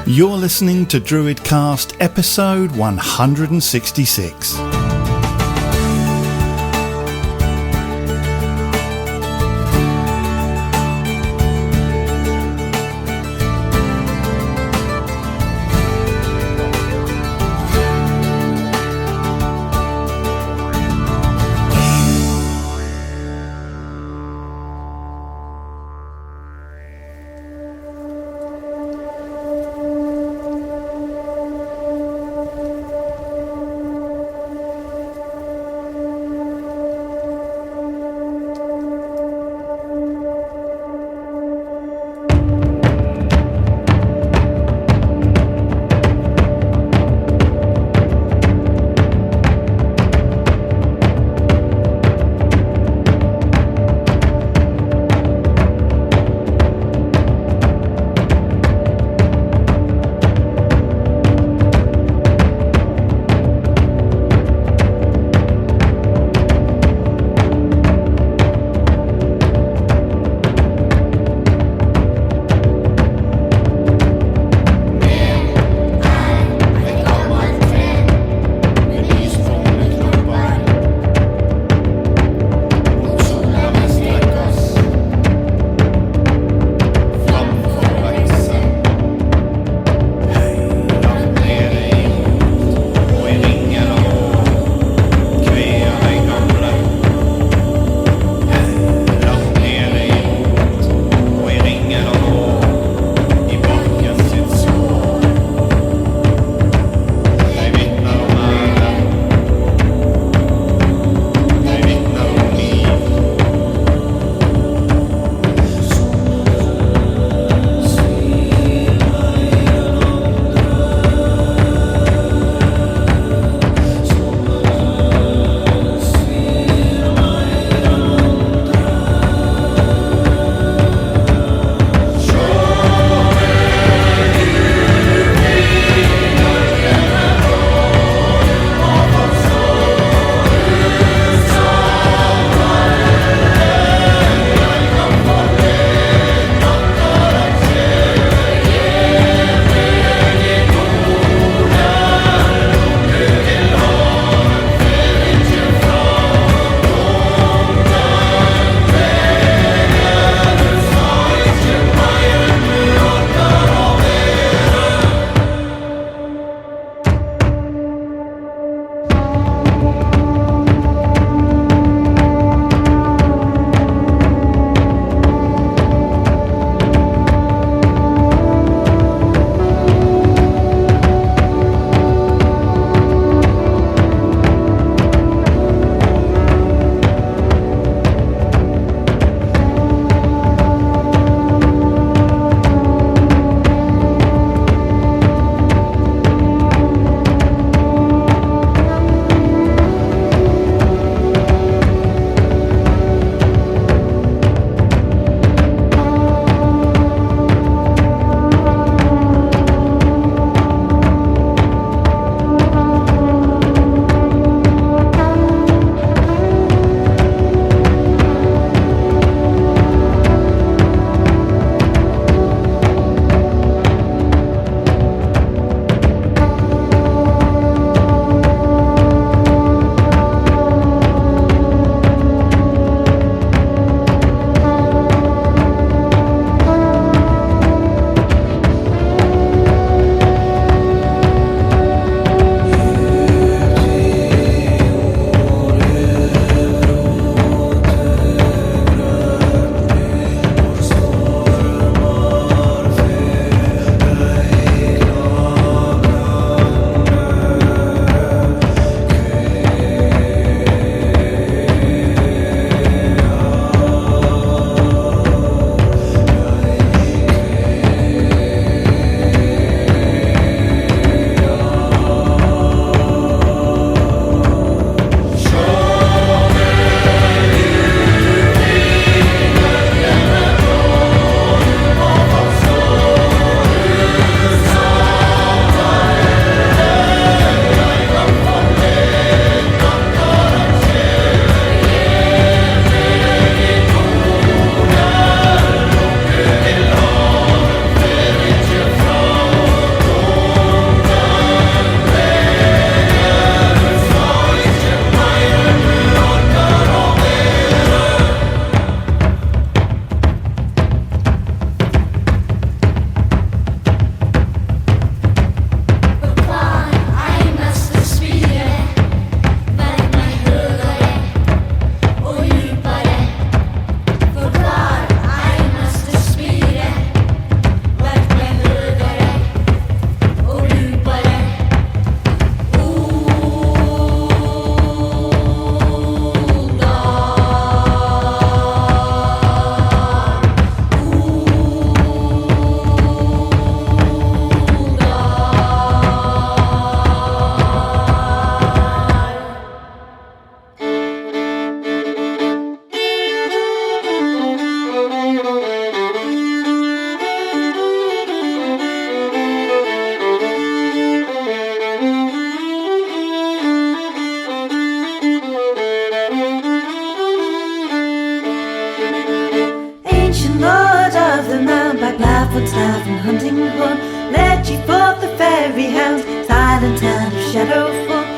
You're listening to DruidCast episode 166.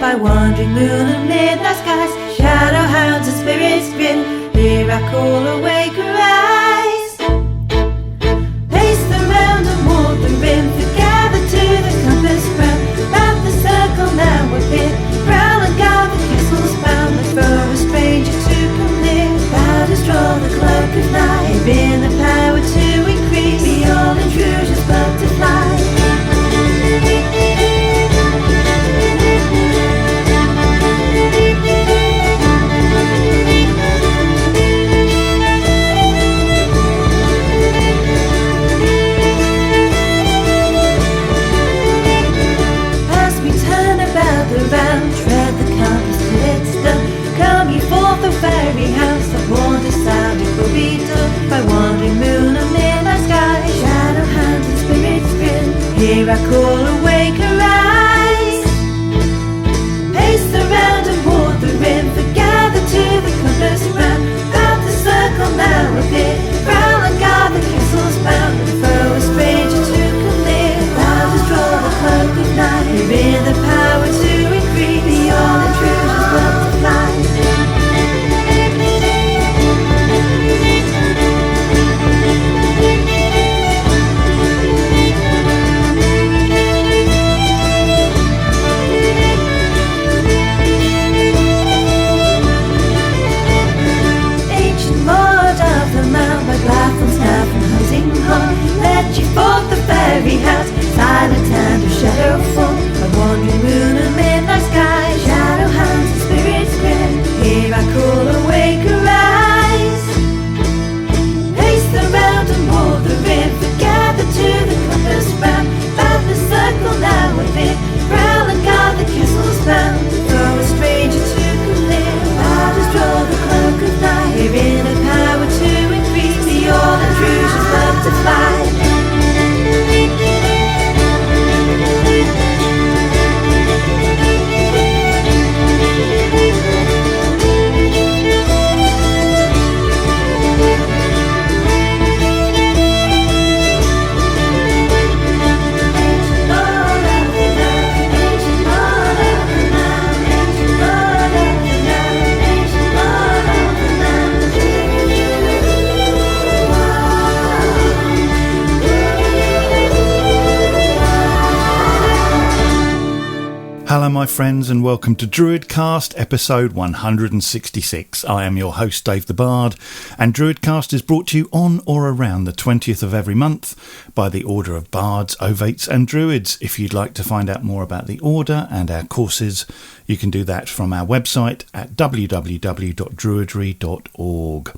by wandering moon and midnight skies, shadow hounds and spirits grin, hear I call awake arise. Pace the round and walk the rim, together to the compass round, round the circle now appear, prowl and guard the castle's bound, but for a stranger to come near, thou dost draw the cloak of night, giving the power to increase, be all intrusions but to fly. Tread the compass till it's done. Come ye forth, O fairy house, the wonder sound it will be done. By wandering moon and midnight sky, shadow hands and spirits grin, here I call awake arise. Pace the round and walk the rim, gather to the compass round, round the circle now appear, prowl and guard the castle's bound, for a stranger to come near, thou dost draw the cloak of night, herein the power to increase, beyond intrusions but to fly. Ancient lord of the mount, by Glatham's staff and hunting home, led ye forth the fairy house, silent and of shadow fall, by wandering moon and midnight sky, shadow hands and spirits grin, here I call awake arise. Pace the round and walk the rim, gather to the compass round, round the circle now within, prowl and guard the castle's bound, for a stranger to come near, thou dost draw the cloak of night, herein a power to increase, be all intrusions but to fly. Hello my friends and welcome to DruidCast episode 166. I am your host Dave the Bard, and DruidCast is brought to you on or around the 20th of every month by the Order of Bards, Ovates and Druids. If you'd like to find out more about the Order and our courses, you can do that from our website at www.druidry.org.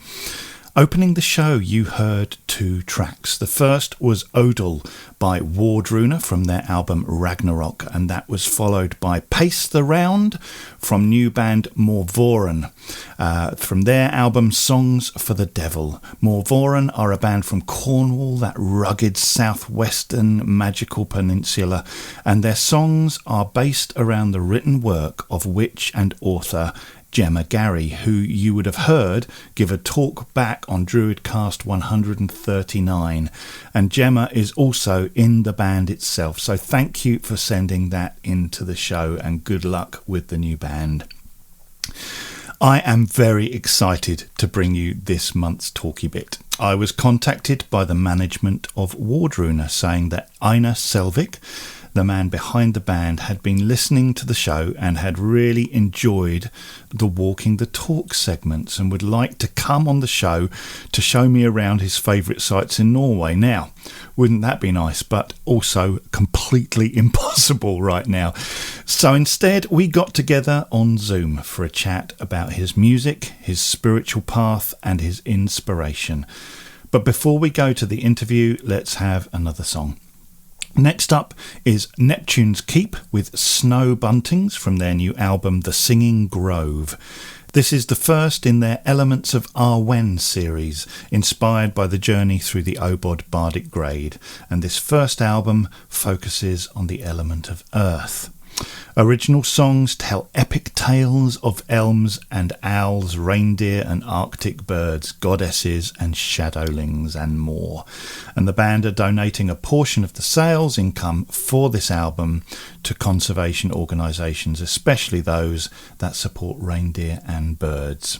Opening the show, you heard two tracks. The first was Odal by Wardruna from their album Ragnarok, and that was followed by Pace the Round from new band Morvoran from their album Songs for the Devil. Morvoran are a band from Cornwall, that rugged southwestern magical peninsula, and their songs are based around the written work of witch and author Gemma Gary, who you would have heard give a talk back on DruidCast 139, and Gemma is also in the band itself, so thank you for sending that into the show and good luck with the new band. I am very excited to bring you this month's talky bit. I was contacted by the management of Wardruna saying that Einar Selvik, the man behind the band, had been listening to the show and had really enjoyed the Walking the Talk segments and would like to come on the show to show me around his favourite sites in Norway. Now, wouldn't that be nice, but also completely impossible right now. So instead, we got together on Zoom for a chat about his music, his spiritual path and his inspiration. But before we go to the interview, let's have another song. Next up is Neptune's Keep with Snow Buntings from their new album The Singing Grove. This is the first in their Elements of Arwen series, inspired by the journey through the Obod Bardic Grade, and this first album focuses on the element of earth. Original songs tell epic tales of elms and owls, reindeer and arctic birds, goddesses and shadowlings and more. And the band are donating a portion of the sales income for this album to conservation organisations, especially those that support reindeer and birds.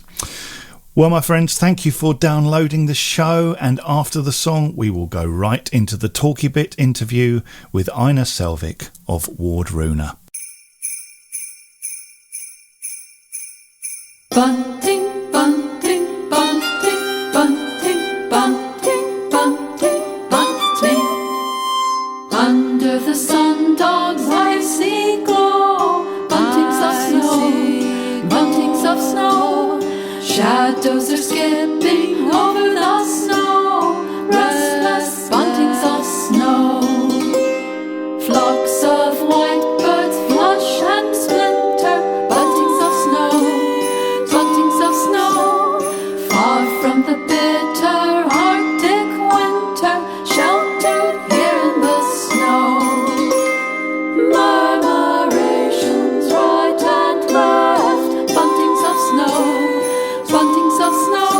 Well, my friends, thank you for downloading the show, and after the song we will go right into the Talky Bit interview with Einar Selvik of Wardruna. Bunting, bunting, bunting, bunting, bunting, bunting, bunting. Under the sun, dogs I see glow. Buntings of snow, buntings of snow. Shadows are skipping over the snow. Restless buntings of snow. Flocks of white birds flush and splinter. Buntings of snow. Buntings of snow, far from the bitter Arctic winter, sheltered here in the snow. Murmurations right and left, buntings of snow, buntings of snow.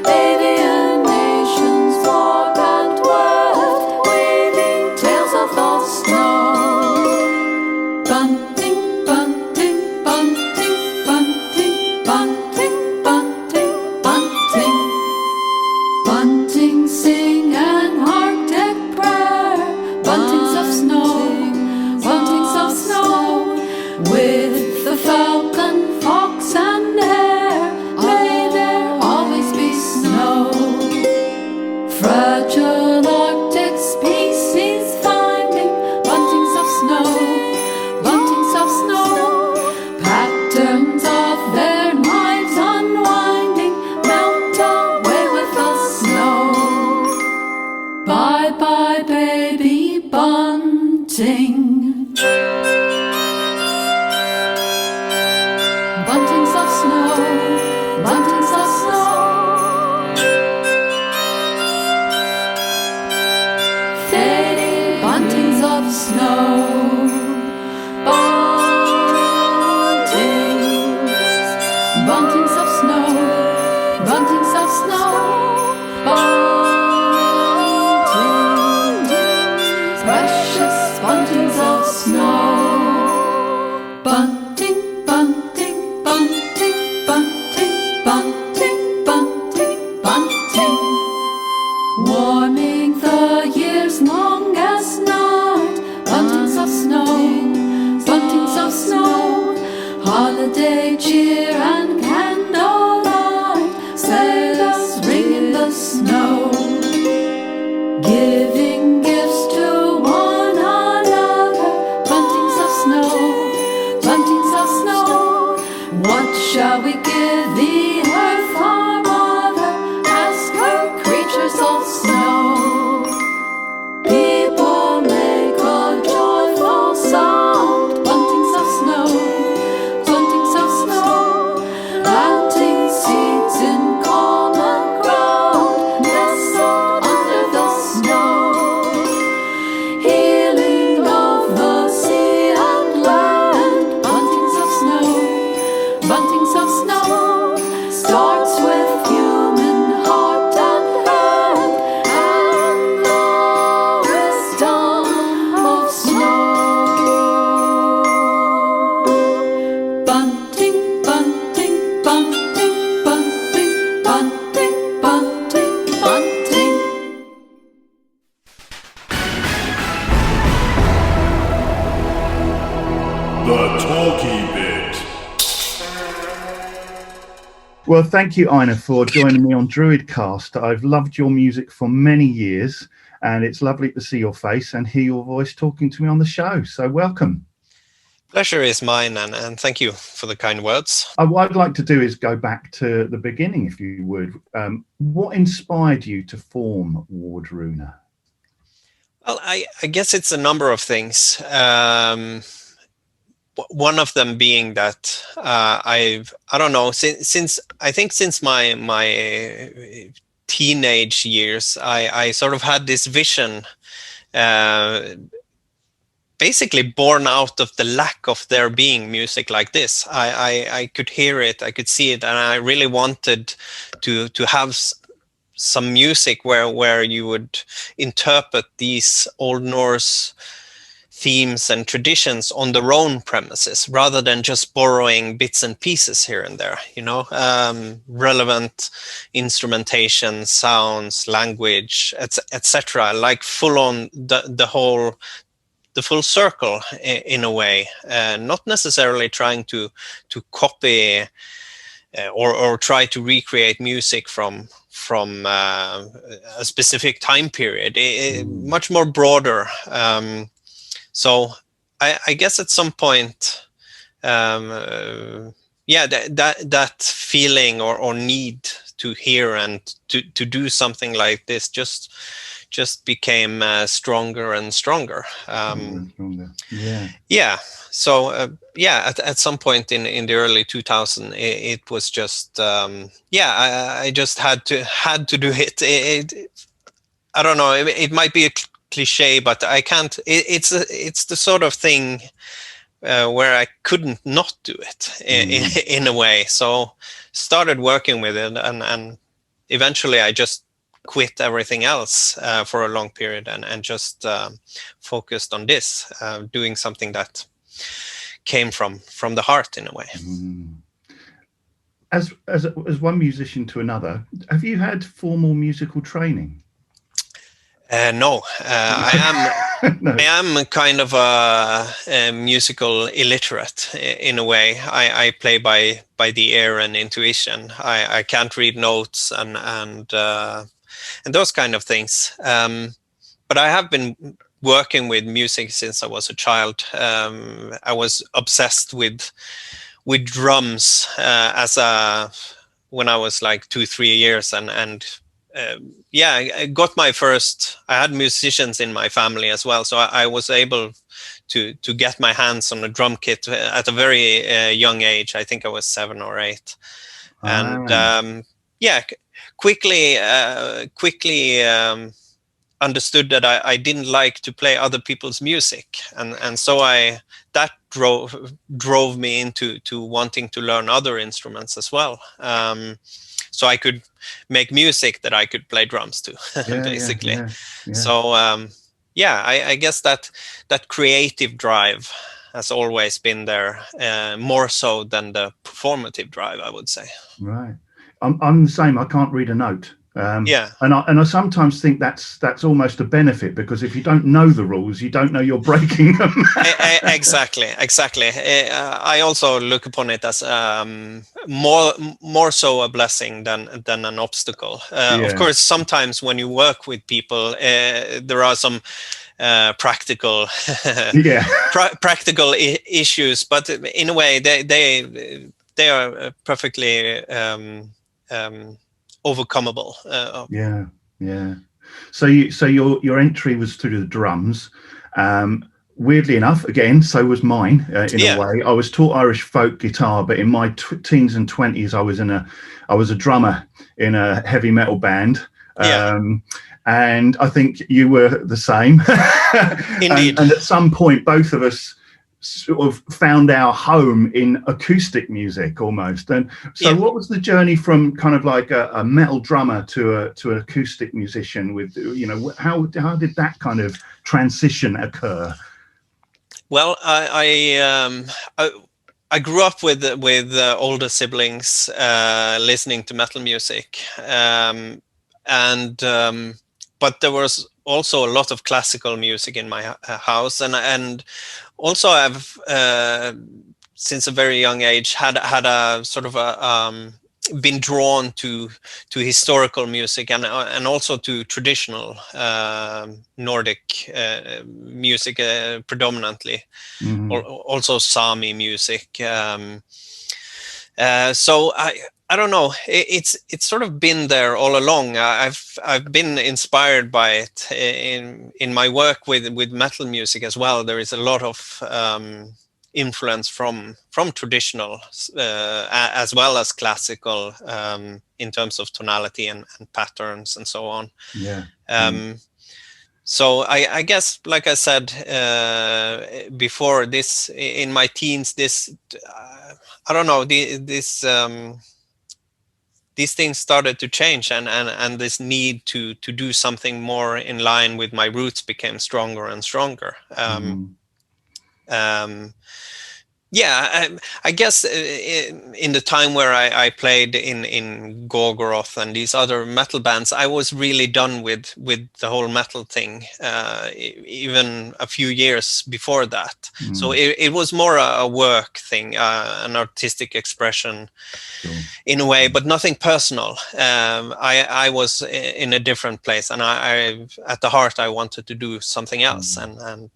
Avian nations warp and weft, weaving tales of the snow. Bunting, bunting, bunting, bunting. Bunting, bunting, bunting. Bunting sing an Arctic prayer. Buntings of snow, buntings of snow. With the falcon, fox and hare, may there always be snow. Fragile Arctic species finding buntings of snow, buntings of snow. Patterns of their lives unwinding, melt away with the snow. Bye bye baby bunting. Buntings of snow, buntings of snow. Fading buntings of snow. Buntings of snow, buntings of snow, buntings, precious buntings of snow. Bunting, bunting, bunting, bunting, bunting, bunting, bunting. Warming the year's longest night. Buntings of snow, buntings of snow. Holiday cheer and candlelight, sails ring in the snow, giving gifts to one another. Buntings of snow, buntings of snow. What shall we give the earth, our mother? Ask her creatures of snow. People make a joyful sound. Buntings of snow. Planting seeds in common ground, nestled under the snow. Healing of the sea and land. Buntings of snow, buntings of snow. Starts with human heart and hand, and the wisdom of snow. Bunting, bunting, bunting, bunting, bunting, bunting, bunting. The Talky Bit. Well, thank you, Einar, for joining me on DruidCast. I've loved your music for many years, and it's lovely to see your face and hear your voice talking to me on the show. So welcome. Pleasure is mine, and thank you for the kind words. What I'd like to do is go back to the beginning, if you would. What inspired you to form Wardruna? Well, I guess it's a number of things. One of them being that I don't know, since my teenage years, I sort of had this vision basically born out of the lack of there being music like this. I could hear it, I could see it, and I really wanted to have some music where you would interpret these Old Norse themes and traditions on their own premises, rather than just borrowing bits and pieces here and there, relevant instrumentation, sounds, language, etc. Like full on the full circle in a way, not necessarily trying to copy or try to recreate music from a specific time period. Much more broader. So I guess at some point, that feeling or need to hear and to do something like this just became stronger and stronger. Yeah. So at some point in the early 2000s, it was just I just had to do it. I don't know. It might be a cliche, but I can't. It's the sort of thing where I couldn't not do it in a way. So started working with it, and eventually I just quit everything else for a long period and just focused on this, doing something that came from the heart in a way. As one musician to another, have you had formal musical training? No, I am kind of a musical illiterate in a way. I play by the ear and intuition. I can't read notes and those kind of things. But I have been working with music since I was a child. I was obsessed with drums when I was like 2-3 years, and I got my first. I had musicians in my family as well, so I was able to get my hands on a drum kit at a very young age. I think I was 7 or 8, and quickly understood that I didn't like to play other people's music, and so that drove me into wanting to learn other instruments as well. So I could make music that I could play drums to, basically. So I guess that creative drive has always been there, more so than the performative drive, I would say. Right. I'm the same. I can't read a note. And I sometimes think that's almost a benefit, because if you don't know the rules, you don't know you're breaking them. Exactly. I also look upon it as more so a blessing than an obstacle. Of course, sometimes when you work with people, there are some practical practical issues, but in a way they are perfectly overcomable. So your entry was through the drums. Weirdly enough, again, so was mine in a way. I was taught Irish folk guitar, but in my teens and 20s, I was a drummer in a heavy metal band. And I think you were the same. Indeed. And at some point, both of us sort of found our home in acoustic music almost. And so what was the journey from kind of like a metal drummer to an acoustic musician? With, how did that kind of transition occur? Well, I grew up with older siblings listening to metal music, but there was also a lot of classical music in my house, and also I've since a very young age had a sort of a been drawn to historical music and also to traditional Nordic music predominantly, also Sami music. So I don't know. It's sort of been there all along. I've been inspired by it in my work with metal music as well. There is a lot of influence from traditional as well as classical in terms of tonality and patterns and so on. So I guess, like I said before, this in my teens, this I don't know, these things started to change, and this need to do something more in line with my roots became stronger and stronger. Yeah, I guess in the time where I played in Gorgoroth and these other metal bands, I was really done with the whole metal thing, even a few years before that. So it was more a work thing, an artistic expression in a way, but nothing personal. I was in a different place, and I at the heart I wanted to do something else, and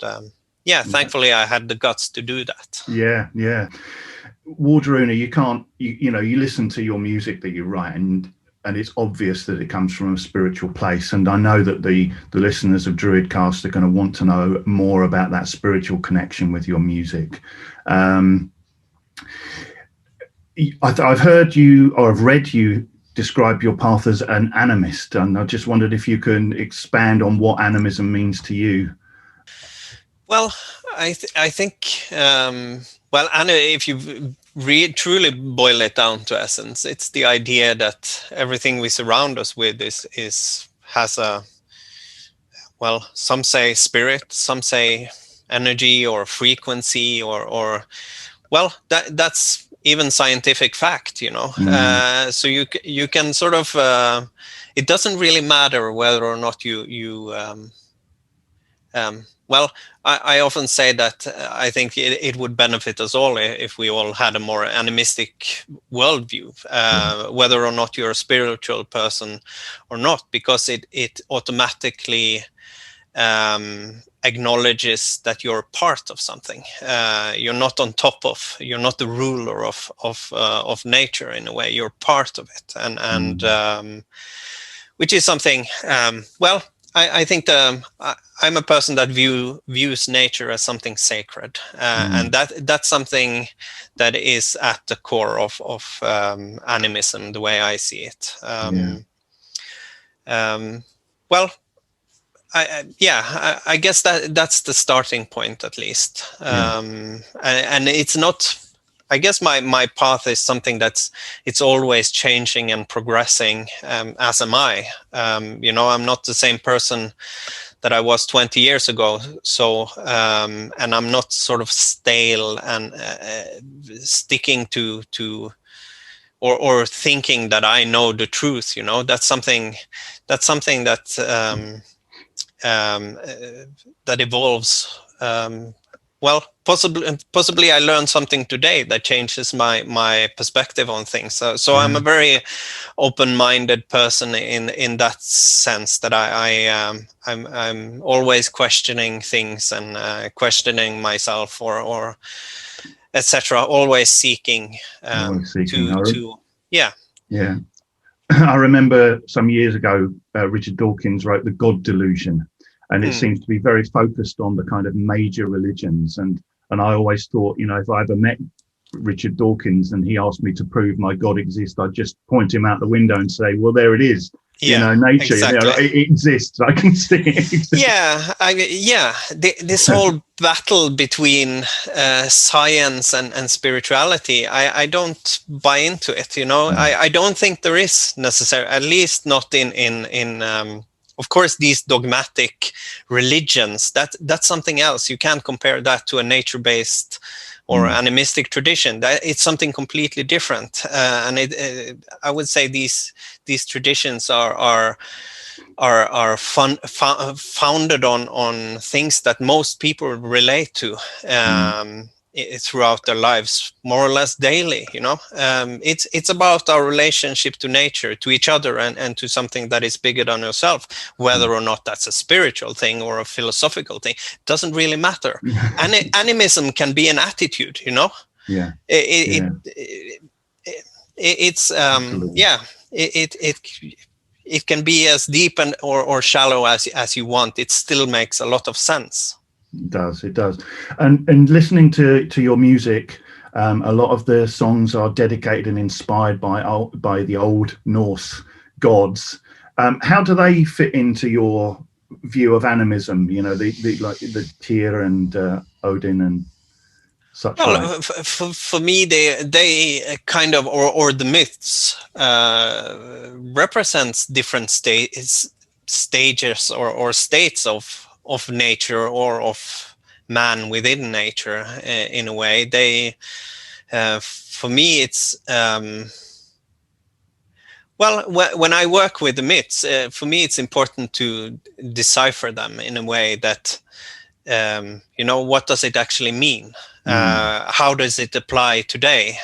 yeah, thankfully I had the guts to do that. Yeah. Wardruna, you can't, you know, you listen to your music that you write, and it's obvious that it comes from a spiritual place. And I know that the listeners of DruidCast are going to want to know more about that spiritual connection with your music. I've heard you, or I've read you describe your path as an animist, and I just wondered if you can expand on what animism means to you. Well, I think, well, and if you truly boil it down to essence, it's the idea that everything we surround us with has a, well, some say spirit, some say energy or frequency, or well, that's even scientific fact, you know. So you can sort of, it doesn't really matter whether or not you well, I often say that I think it would benefit us all if we all had a more animistic worldview, whether or not you're a spiritual person or not, because it automatically acknowledges that you're part of something. You're not on top of, you're not the ruler of nature in a way. You're part of it, and which is something. Well, I think I'm a person that views nature as something sacred, and that's something that is at the core of animism, the way I see it. Well, I guess that's the starting point, at least. And it's not. I guess my path is something it's always changing and progressing, as am I. You know, I'm not the same person that I was 20 years ago. So, and I'm not sort of stale and sticking to or thinking that I know the truth. You know, that's something that that evolves. Well, possibly I learned something today that changes my perspective on things. So I'm a very open-minded person in that sense, that I'm always questioning things and questioning myself or etc. Always seeking, yeah. I remember some years ago, Richard Dawkins wrote The God Delusion. And it seems to be very focused on the kind of major religions. And I always thought, you know, if I ever met Richard Dawkins and he asked me to prove my God exists, I'd just point him out the window and say, well, there it is. Yeah, you know, nature, exactly. you know, it exists. I can see it. This whole battle between science and spirituality, I don't buy into it. You know, I don't think there is necessarily, at least not in of course, these dogmatic religions, that's something else. You can't compare that to a nature-based or animistic tradition. It's something completely different. And I would say these traditions are founded on things that most people relate to throughout their lives, more or less daily. You know, it's about our relationship to nature, to each other, and to something that is bigger than yourself. Whether or not that's a spiritual thing or a philosophical thing doesn't really matter. Animism can be an attitude. You know, it can be as deep and or shallow as you want. It still makes a lot of sense. It does. And listening to your music, a lot of the songs are dedicated and inspired by the old Norse gods. How do they fit into your view of animism. You know, the like the Tyr and Odin and such Well, like. for me, they kind of, or the myths represents different stages or states of nature or of man within nature. In a way, they for me it's well, when I work with the myths, for me it's important to decipher them in a way that what does it actually mean? How does it apply today?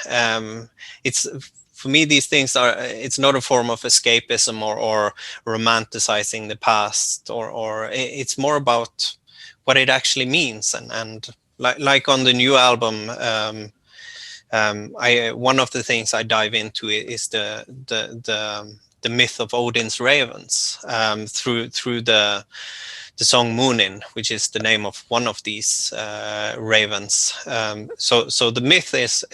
It's for me, these things it's not a form of escapism or romanticizing the past, or it's more about what it actually means. And like on the new album, one of the things I dive into is the myth of Odin's ravens through the song Moonin, which is the name of one of these ravens. So the myth is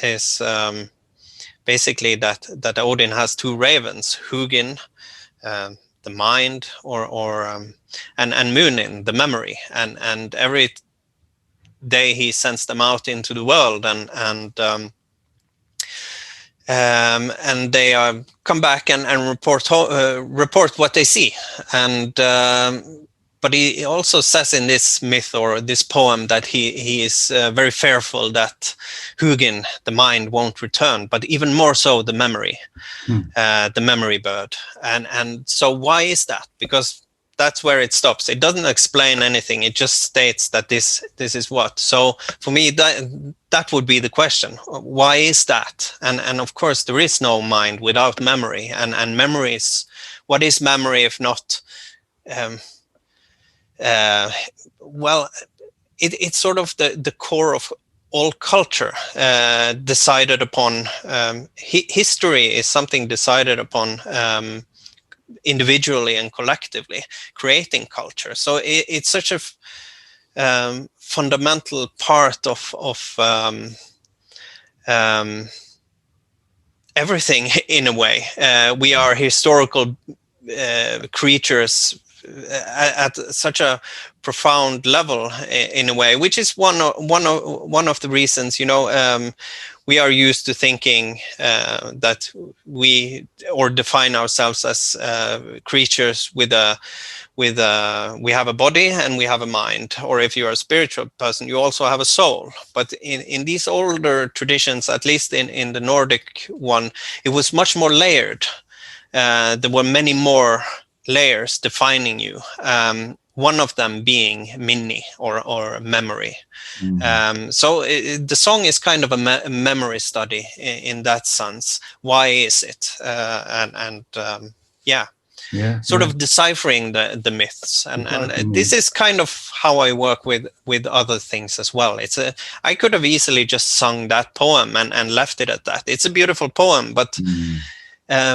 basically that Odin has two ravens, Hugin, the mind, and Moonin, the memory, and every day he sends them out into the world, and they come back and report what they see. And but he also says in this myth or this poem that he is very fearful that Hugin, the mind, won't return, but even more so the memory, the memory bird. And so why is that? Because that's where it stops. It doesn't explain anything. It just states that this is what. So for me, that would be the question. Why is that? And of course, there is no mind without memory. And memory is, what is memory if not? Well, it's sort of the core of all culture, decided upon. History is something decided upon individually and collectively, creating culture. So it's such a fundamental part of everything in a way. We are historical creatures at such a profound level in a way, which is one of the reasons, we are used to thinking that we define ourselves as creatures we have a body and we have a mind, or if you're a spiritual person, you also have a soul. But in these older traditions, at least in the Nordic one, it was much more layered. There were many more layers defining you. One of them being minni or memory. So the song is kind of a memory study in that sense. Why is it? Sort of deciphering the myths. And this is kind of how I work with other things as well. I could have easily just sung that poem and left it at that. It's a beautiful poem, but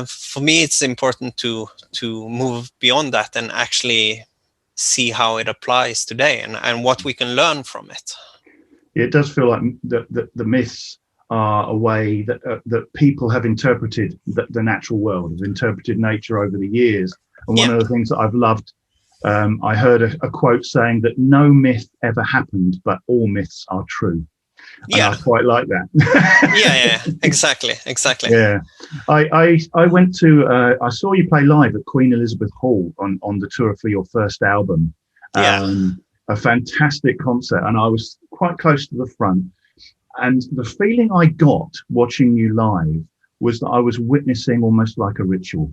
for me, it's important to move beyond that and actually see how it applies today and what we can learn from it. It does feel like the myths are a way that people have interpreted the natural world, have interpreted nature over the years. And one of the things that I've loved, I heard a quote saying that no myth ever happened, but all myths are true. And I quite like that. Exactly. Yeah, I went to I saw you play live at Queen Elizabeth Hall on the tour for your first album. A fantastic concert, and I was quite close to the front. And the feeling I got watching you live was that I was witnessing almost like a ritual.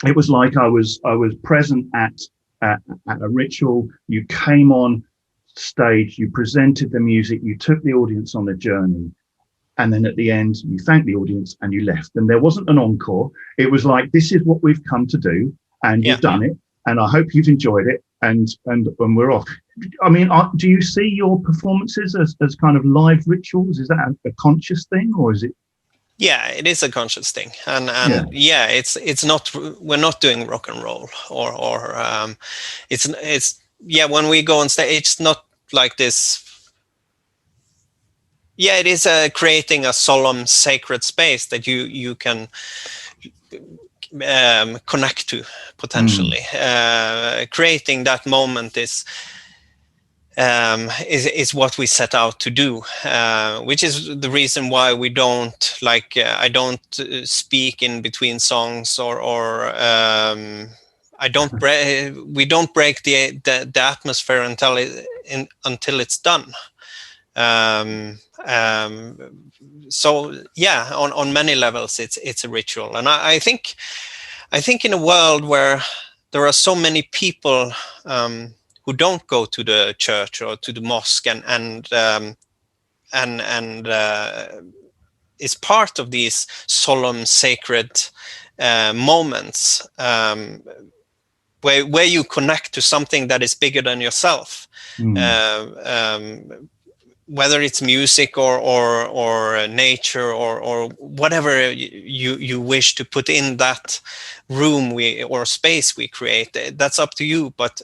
It was like I was present at a ritual. You came on stage, you presented the music, you took the audience on a journey, and then at the end you thanked the audience and you left. And there wasn't an encore. It was like, this is what we've come to do, and you've done it, and I hope you've enjoyed it, and we're off. I mean, do you see your performances as kind of live rituals? Is that a conscious thing, or is it? Yeah, it is a conscious thing, and it's not. We're not doing rock and roll, or it's when we go on stage, it's not like this. Yeah, it is creating a solemn, sacred space that you can connect to potentially. Creating that moment is what we set out to do, which is the reason why we don't I don't speak in between songs, or we don't break the atmosphere until it's done. So yeah, on many levels it's a ritual, and I think in a world where there are so many people who don't go to the church or to the mosque and is part of these solemn, sacred moments, where you connect to something that is bigger than yourself, whether it's music or nature or whatever you wish to put in that room or space we create. That's up to you, but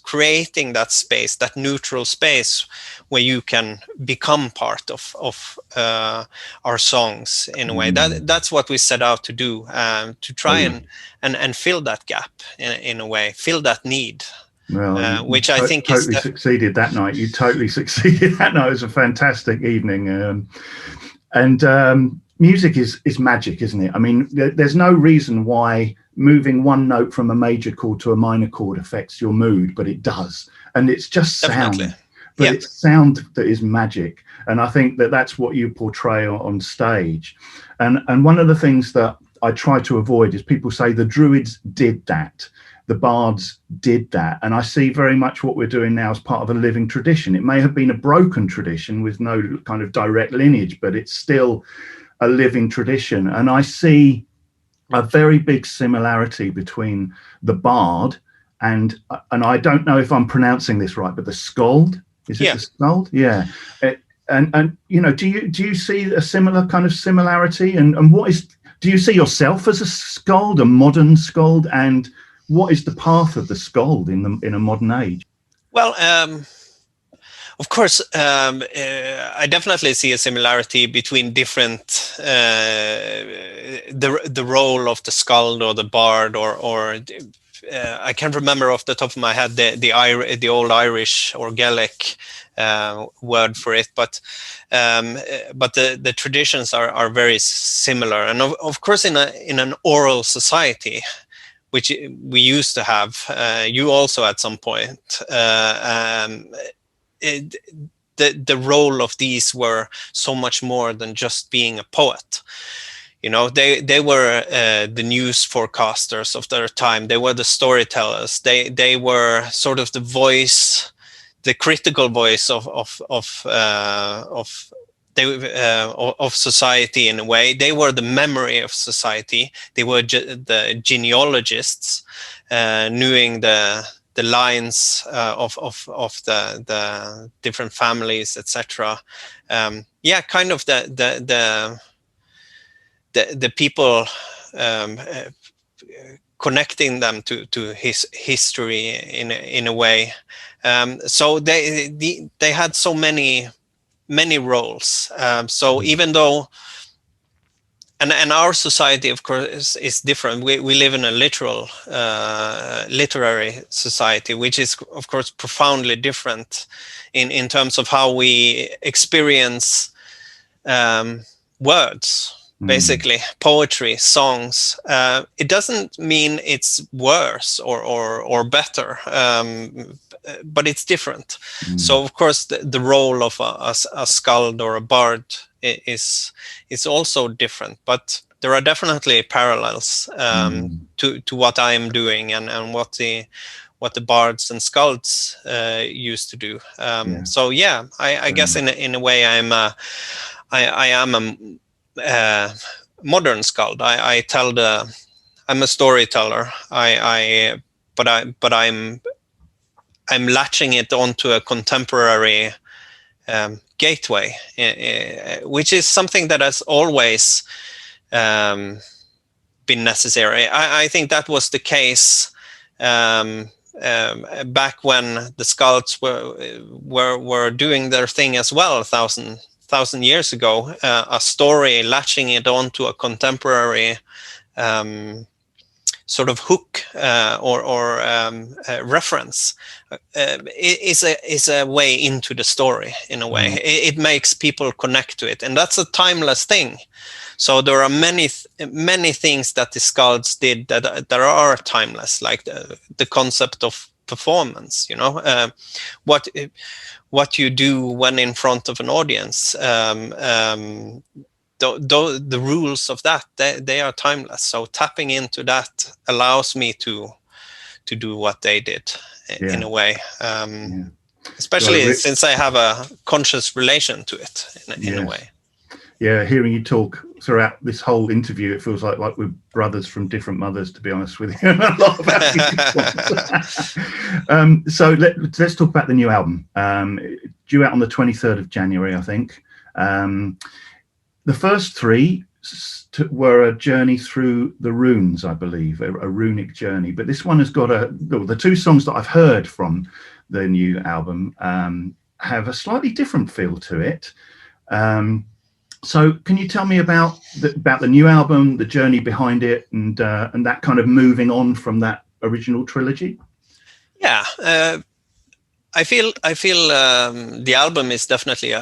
creating that space, that neutral space where you can become part of our songs in a way, that's what we set out to do, to try and fill that gap in a way, fill that need. Well, which I think totally succeeded that night. You totally succeeded that night. It was a fantastic evening, and music is magic, isn't it? I mean, there's no reason why moving one note from a major chord to a minor chord affects your mood, but it does, and it's just sound. Definitely. But it's sound that is magic, and I think that's what you portray on stage. And one of the things that I try to avoid is people say the Druids did that. The bards did that, and I see very much what we're doing now as part of a living tradition. It may have been a broken tradition with no kind of direct lineage, but it's still a living tradition. And I see a very big similarity between the bard and I don't know if I'm pronouncing this right, but the skald. Is it the skald? Yeah. And you know, do you see a similar kind of similarity? And do you see yourself as a skald, a modern skald, and what is the path of the skald in a modern age? Well, of course, I definitely see a similarity between different the role of the skald or the bard, or I can't remember off the top of my head the old Irish or Gaelic word for it, but the traditions are very similar, and of course in an oral society, which we used to have, you also at some point, the role of these were so much more than just being a poet. You know, they were the news forecasters of their time. They were the storytellers. They were sort of the voice, the critical voice of society in a way. They were the memory of society. They were the genealogists, knowing the lines of the different families, etc. Kind of the people, connecting them to his history in a way. So they had so many roles. So even though, and our society, of course, is different. We live in a literary society, which is, of course, profoundly different in terms of how we experience words. Basically, poetry, songs. It doesn't mean it's worse or better, but it's different. So, of course, the role of a skald or a bard is also different. But there are definitely parallels to what I am doing and what the bards and skalds used to do. So, yeah, I guess in a way I am a modern skald. I'm a storyteller. But I'm latching it onto a contemporary gateway, which is something that has always been necessary. I think that was the case back when the skalds were doing their thing as well, 1,000 years ago. A story, latching it onto a contemporary sort of hook or reference is a way into the story in a way. It makes people connect to it, and that's a timeless thing. So there are many things that the skalds did that are timeless, like the concept of performance. What you do when in front of an audience. The rules of that, they are timeless. So tapping into that allows me to do what they did in a way. Especially since I have a conscious relation to it in a way. Yeah, hearing you talk throughout this whole interview, it feels like we're brothers from different mothers, to be honest with you. A lot about so let's talk about the new album. Due out on the 23rd of January, I think. The first three were a journey through the runes, I believe, a runic journey. But this one has got the two songs that I've heard from the new album have a slightly different feel to it. So can you tell me about the new album, the journey behind it, and that kind of moving on from that original trilogy? Yeah, I feel the album is definitely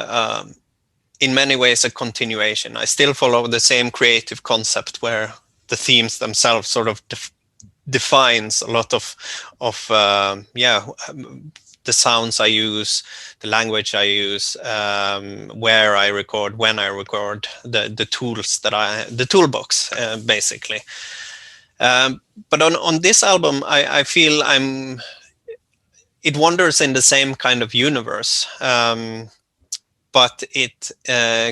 in many ways a continuation. I still follow the same creative concept where the themes themselves sort of defines a lot of the sounds I use, the language I use, where I record, when I record, the tools the toolbox basically. But on this album, I feel it wanders in the same kind of universe. But it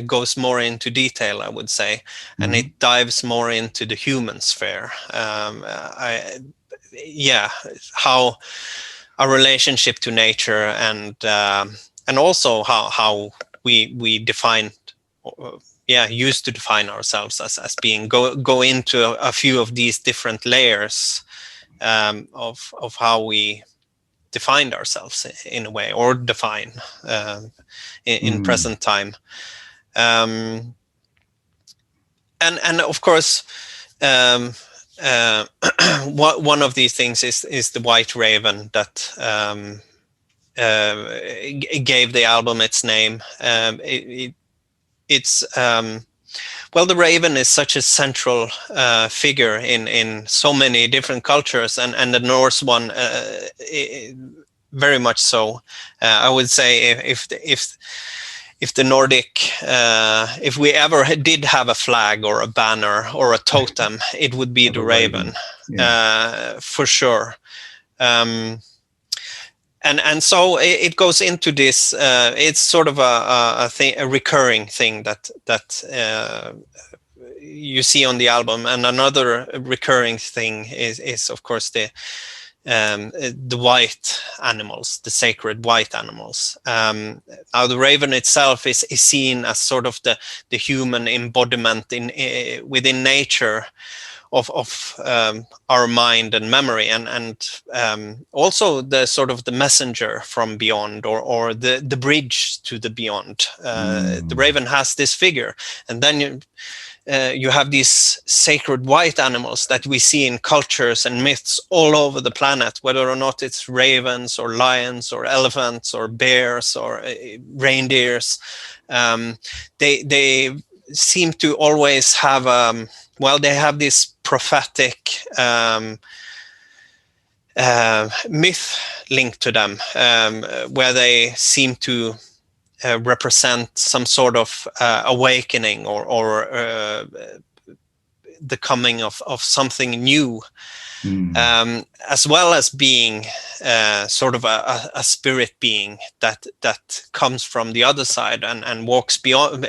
goes more into detail, I would say, and it dives more into the human sphere. How our relationship to nature and also how we define, used to define ourselves as being go into a few of these different layers of how we defined ourselves in a way, or define in present time. And of course, one of these things is the White Raven that gave the album its name. It's the raven is such a central figure in so many different cultures, and the Norse one very much so. I would say if the Nordic, if we ever did have a flag or a banner or a totem, it would be the raven, for sure. And so it goes into this. It's sort of a recurring thing that you see on the album. And another recurring thing is of course the white animals, the sacred white animals. Now the raven itself is seen as sort of the human embodiment within nature of our mind and memory, and also the sort of the messenger from beyond, or the bridge to the beyond. The raven has this figure, and then you have these sacred white animals that we see in cultures and myths all over the planet, whether or not it's ravens or lions or elephants or bears or reindeers. They seem to always have they have this prophetic myth linked to them, where they seem to represent some sort of awakening or the coming of something new, as well as being sort of a spirit being that comes from the other side and walks beyond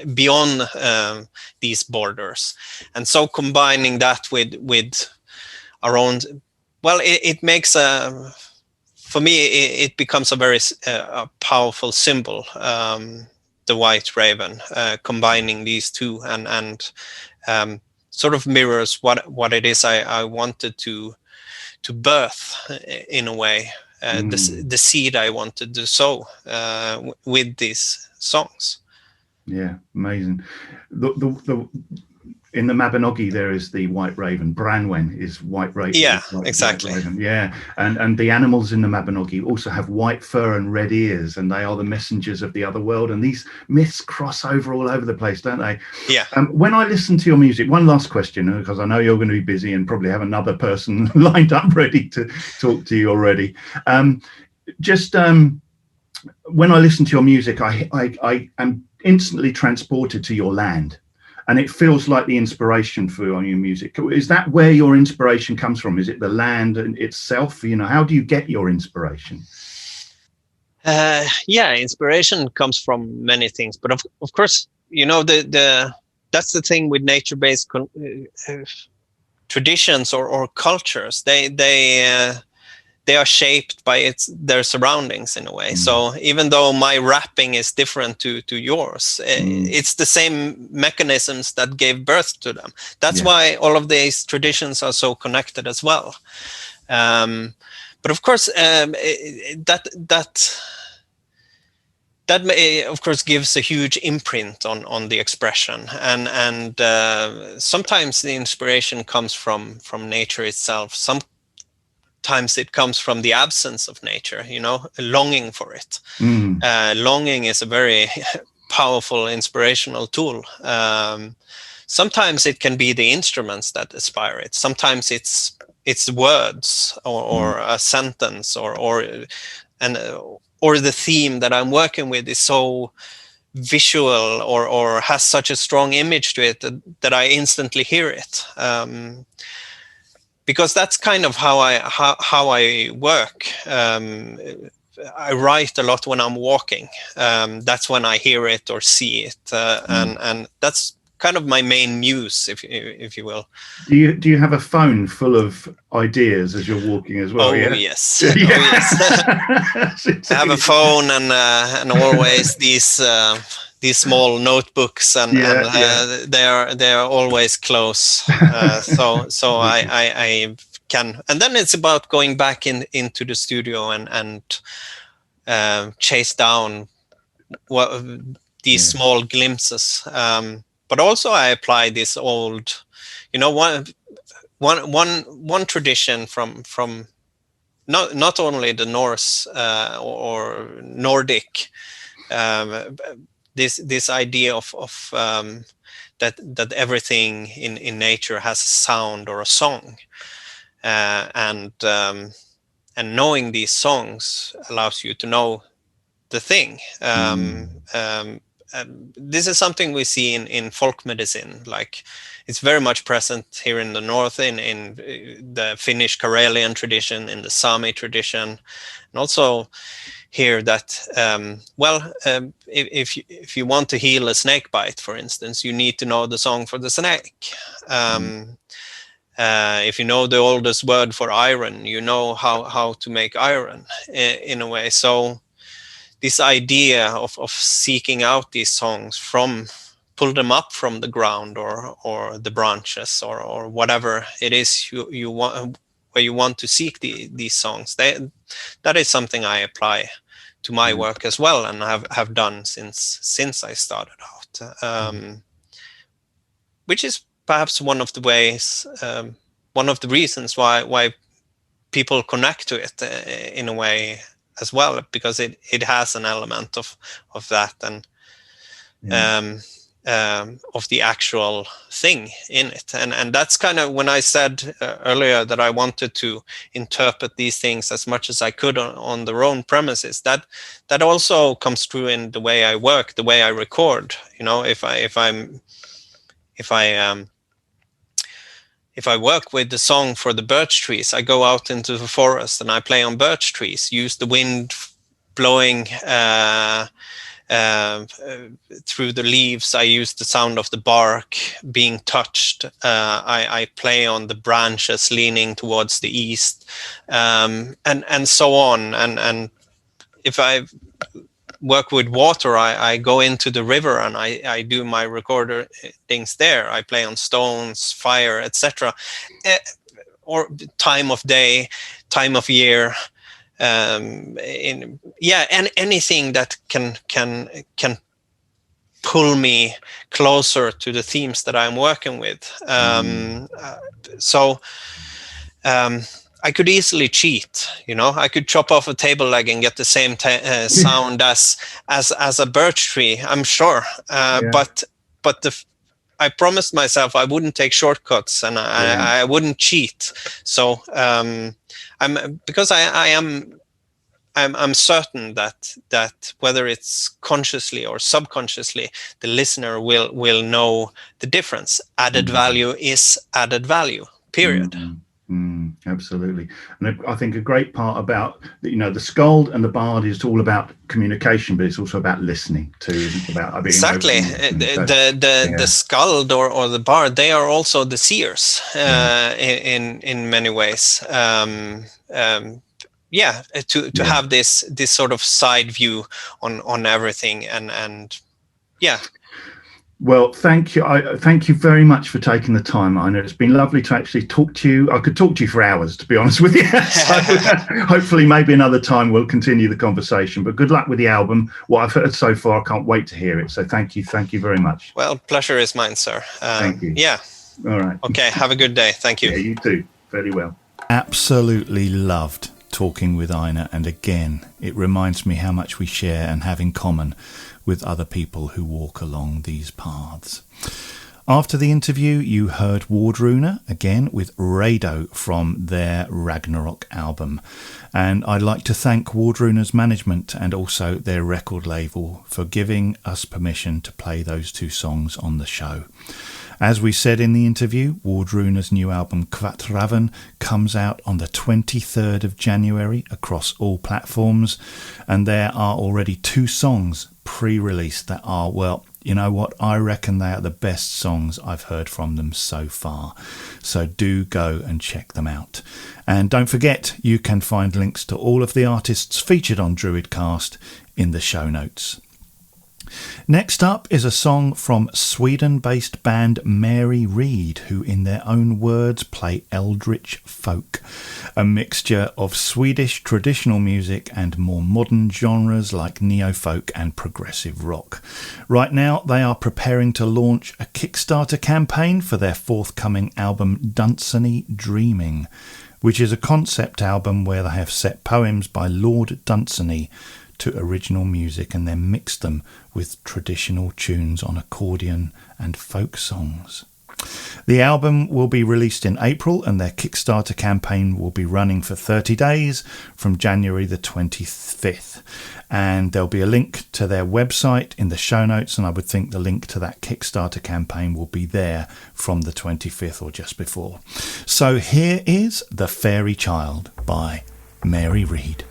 these borders. And so combining that with our own, it makes for me, it becomes a very powerful symbol, the white raven, combining these two, and sort of mirrors what it is I wanted to birth in a way, the seed I wanted to sow with these songs. Yeah, amazing. in the Mabinogi, there is the white raven. Branwen is white raven. Yeah, white exactly. raven. Yeah, and the animals in the Mabinogi also have white fur and red ears, and they are the messengers of the other world. And these myths cross over all over the place, don't they? Yeah. When I listen to your music, one last question, because I know you're going to be busy and probably have another person lined up ready to talk to you already. When I listen to your music, I am instantly transported to your land. And it feels like the inspiration for your music. Is that where your inspiration comes from? Is it the land itself? How do you get your inspiration? Yeah, inspiration comes from many things, but of course, that's the thing with nature-based traditions or cultures. They are shaped by their surroundings in a way. So even though my rapping is different to yours, it's the same mechanisms that gave birth to them. That's why all of these traditions are so connected as well. But of course, that of course gives a huge imprint on the expression, and sometimes the inspiration comes from nature itself. Sometimes it comes from the absence of nature, longing for it. Longing is a very powerful inspirational tool. Sometimes it can be the instruments that inspire it. Sometimes it's words or a sentence or the theme that I'm working with is so visual or has such a strong image to it that I instantly hear it. Because that's kind of how I work. I write a lot when I'm walking. That's when I hear it or see it, and that's kind of my main muse, if you will. Do you have a phone full of ideas as you're walking as well? Yes. Oh yes. I have a phone and always these small notebooks and they are always close. So I can, and then it's about going back into the studio and chase down these small glimpses. But also I apply this old, one tradition from not only the Norse or Nordic, this idea of that everything in nature has a sound or a song, and knowing these songs allows you to know the thing. This is something we see in folk medicine. Like, it's very much present here in the north, in the Finnish Karelian tradition, in the Sami tradition, and also here that if you want to heal a snake bite, for instance, you need to know the song for the snake. If you know the oldest word for iron, you know how to make iron in a way. So this idea of seeking out these songs, pull them up from the ground or the branches or whatever it is you want, where you want to seek these songs. That is something I apply to my work as well, and have done since I started out. Which is perhaps one of the ways, one of the reasons why people connect to it in a way as well, because it has an element of that and of the actual thing in it, and that's kind of when I said earlier that I wanted to interpret these things as much as I could on their own premises. That also comes through in the way I work, the way I record. If I work with the song for the birch trees, I go out into the forest and I play on birch trees, use the wind blowing through the leaves. I use the sound of the bark being touched. I play on the branches leaning towards the east, and so on. And if I work with water, I go into the river and I do my recordings there. I play on stones, fire, etc. Or time of day, time of year, and anything that can pull me closer to the themes that I'm working with. So I could easily cheat, I could chop off a table leg and get the same sound as a birch tree, I'm sure. But I promised myself I wouldn't take shortcuts, and I wouldn't cheat. So I'm certain that whether it's consciously or subconsciously, the listener will know the difference. Added value is added value, period. Absolutely. And I think a great part about the skald and the bard is all about communication, but it's also about listening too. It's about being exactly the skald or the bard, they are also the seers in many ways. To have this sort of side view on everything, and Well, thank you. Thank you very much for taking the time. I know it's been lovely to actually talk to you. I could talk to you for hours, to be honest with you. So hopefully maybe another time we'll continue the conversation. But good luck with the album. What I've heard so far, I can't wait to hear it. So thank you very much. Well, pleasure is mine, sir. Thank you. Yeah. All right. Okay, have a good day. Thank you. Yeah, you too. Very well. Absolutely loved talking with Einar, and again, it reminds me how much we share and have in common with other people who walk along these paths. After the interview, you heard Wardruna again with Rado from their Ragnarok album. And I'd like to thank Wardruna's management and also their record label for giving us permission to play those two songs on the show. As we said in the interview, Wardruna's new album Kvatraven comes out on the 23rd of January across all platforms, and there are already 2 songs pre-released that are, well, you know what, I reckon they are the best songs I've heard from them so far. So do go and check them out. And don't forget, you can find links to all of the artists featured on DruidCast in the show notes. Next up is a song from Sweden-based band Mary Reed, who in their own words play eldritch folk, a mixture of Swedish traditional music and more modern genres like neo-folk and progressive rock. Right now they are preparing to launch a Kickstarter campaign for their forthcoming album Dunsany Dreaming, which is a concept album where they have set poems by Lord Dunsany to original music and then mixed them with traditional tunes on accordion and folk songs. The album will be released in April, and their Kickstarter campaign will be running for 30 days from January the 25th. And there'll be a link to their website in the show notes, and I would think the link to that Kickstarter campaign will be there from the 25th or just before. So here is The Fairy Child by Mary Reed.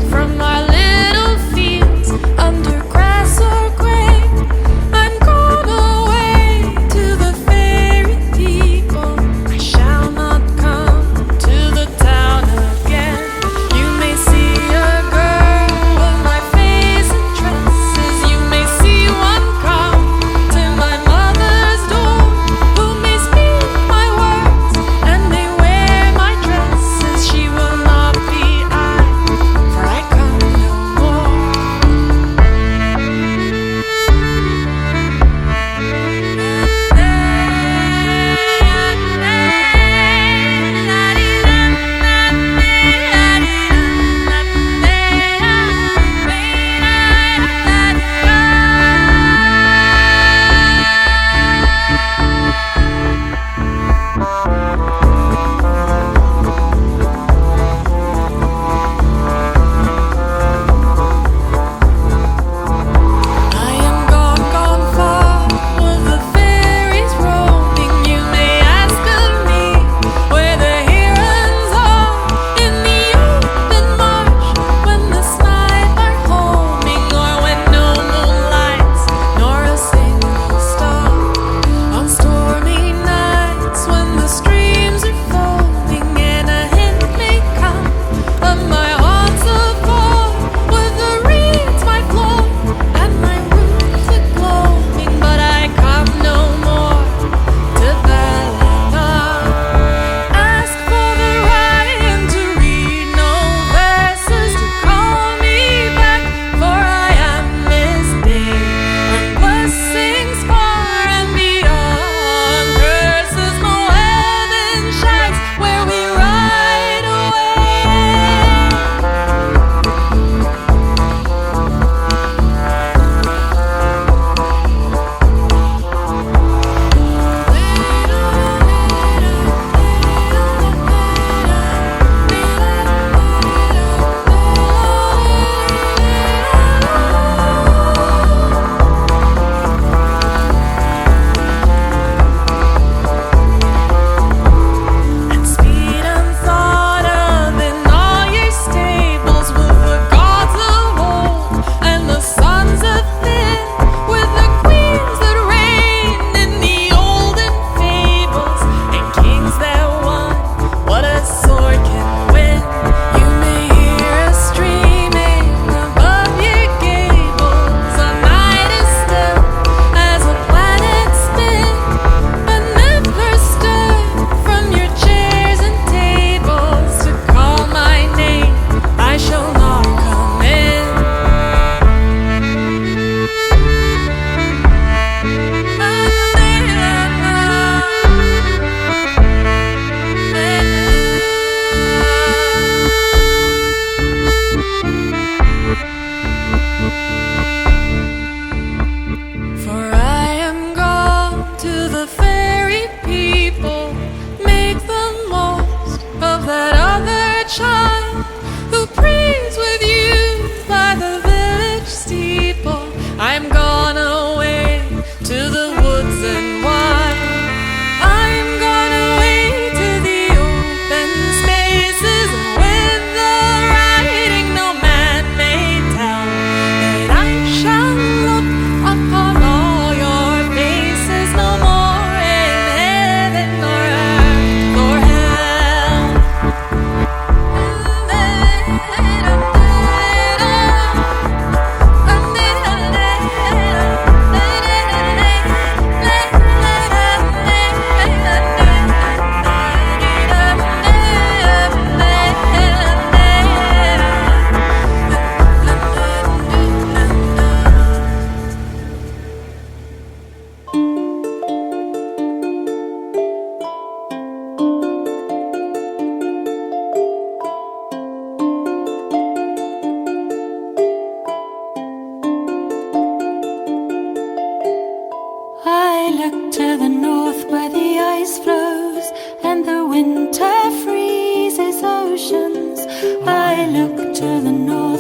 From our little fields under grass or gray,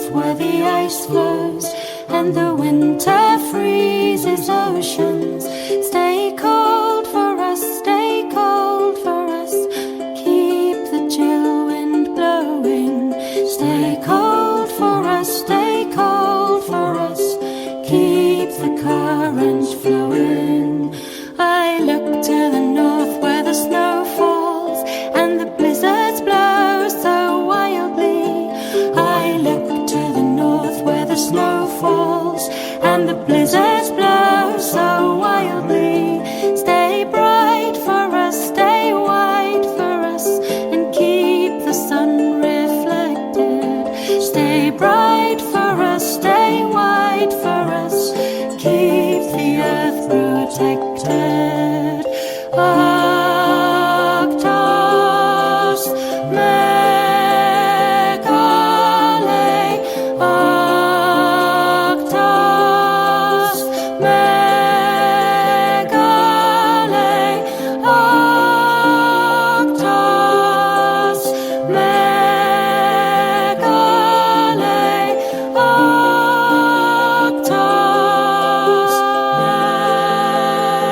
north where the ice flows and the winter freezes oceans. Stay cold for us, stay cold for us. Keep the chill wind blowing. Stay cold for us, stay cold for us. Keep the current flowing. I look to the north where the snow falls and the blizzards blow so wildly. I look to the north where the snow falls and the blizzards blow so wildly. Stay bright for us, stay white for us, and keep the sun reflected. Stay bright for us, stay white for us, keep the earth protected. Arctos Megale, Arctos Megale, Arctos Megale, Arctos Megale.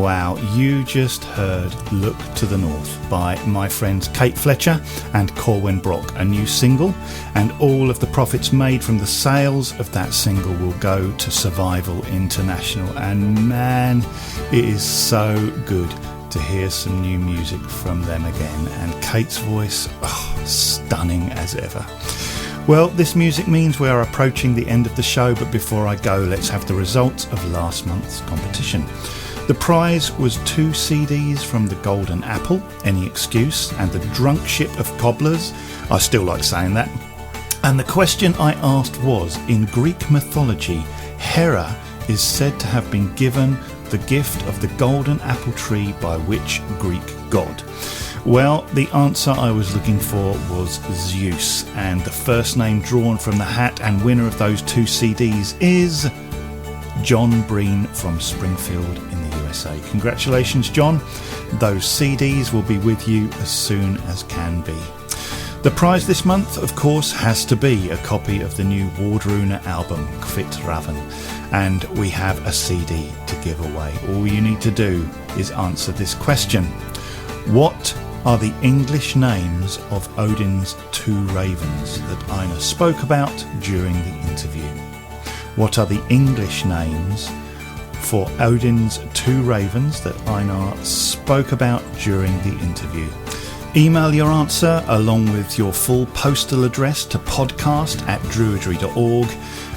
Wow, you just heard Look to the North by my friends Kate Fletcher and Corwin Brock, a new single, and all of the profits made from the sales of that single will go to Survival International. And man, it is so good to hear some new music from them again, and Kate's voice, stunning as ever. Well, this music means we are approaching the end of the show, but before I go, let's have the results of last month's competition. The prize was 2 CDs from the Golden Apple, Any Excuse, and the Drunk Ship of Cobblers. I still like saying that. And the question I asked was, in Greek mythology, Hera is said to have been given the gift of the golden apple tree by which Greek god? Well, the answer I was looking for was Zeus, and the first name drawn from the hat and winner of those 2 CDs is John Breen from Springfield in the USA. Congratulations, John. Those CDs will be with you as soon as can be. The prize this month, of course, has to be a copy of the new Wardruna album, Kvit Raven, and we have a CD to give away. All you need to do is answer this question. What are the English names of Odin's 2 ravens that Einar spoke about during the interview? What are the English names for Odin's 2 ravens that Einar spoke about during the interview? Email your answer along with your full postal address to podcast@druidry.org,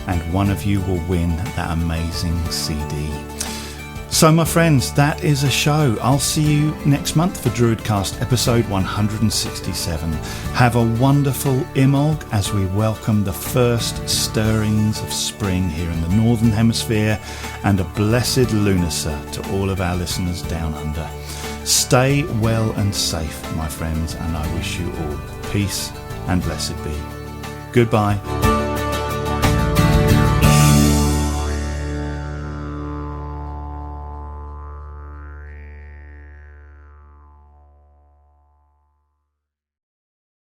and one of you will win that amazing CD. So my friends, that is a show. I'll see you next month for DruidCast episode 167. Have a wonderful Imolg as we welcome the first stirrings of spring here in the Northern Hemisphere, and a blessed Lunasa to all of our listeners down under. Stay well and safe, my friends, and I wish you all peace and blessed be. Goodbye.